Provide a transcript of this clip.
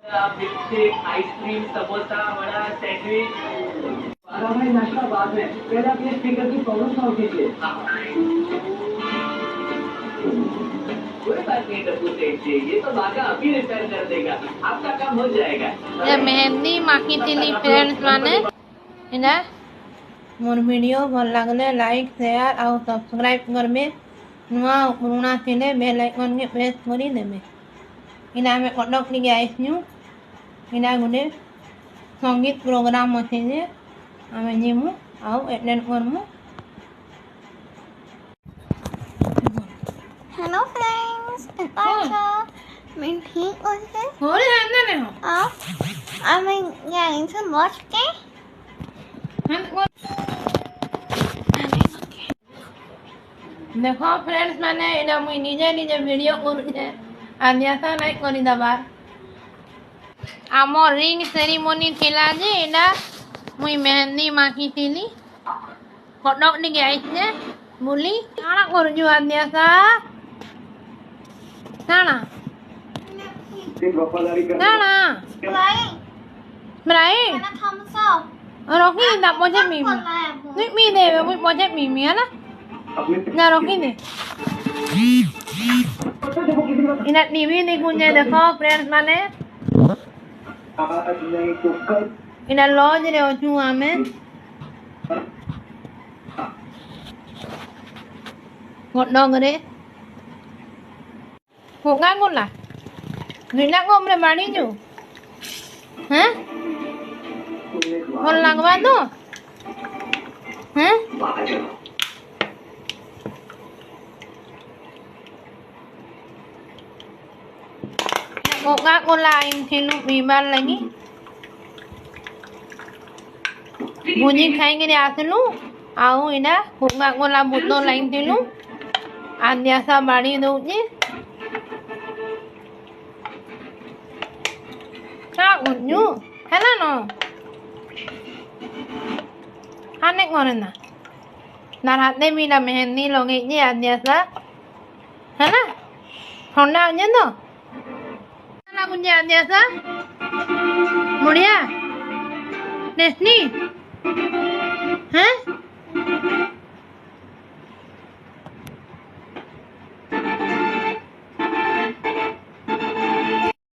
Milkshake, ice cream, samosa, vada, sandwich. भाई नाश्ता बाद में, पहले अपने स्पीकर की प्रॉब्लम सॉल्व कीजिए। कोई बात नहीं डब्बू सेठ जी, ये तो भागा अभी रिपेयर कर देगा, आपका काम हो जाएगा। ये मेहंदी माखी थी फ्रेंड्स माने इना मोर वीडियो भल लागले लाइक शेयर और सब्सक्राइब करबे नुआ पुराना थिले बेल आइकन के प्रेस करी देबे इना में कटक लिगे आइसनु इना गुने संगीत प्रोग्राम अछि जे आमे जिमु आउ अटेंड करमु। Hello friends, Natasha. Mình here also. होरे हन्ने ने हो I'm going to watch game. देखो फ्रेंड्स माने इना मुई निजे निजे वीडियो करू छे आन्यासा नहीं करी दबार आमो रिंग सेरेमनी थिला जे इना मुई मेहंदी माखी थिली कटक लिगे आइछे बुली काना करजु आन्यासा काना काना Right. Mrai Wanna thumbs up? Rocky tak pojok mimi Nik mi de muy pojok mimi ala na Rocky de ina TV ni kunye dekho friends mane ina lodge re ochu ame ngodong re Kuka gula Nina ngomre mani ju Hah? Kon lang ba to? Hah? Coca-Cola yang thilu biban lagi. Bunyi खाएंगे रे आसलू आओ इना Coca-Cola botol lain thilu आन्यासा बाड़ी दउजे का उन्यू हैला no Anek ngorena. Narate mina mehendi loge ni adyasa. Hana? Honda nya no. Hana punya adyasa? Mulia. Desni. Hah?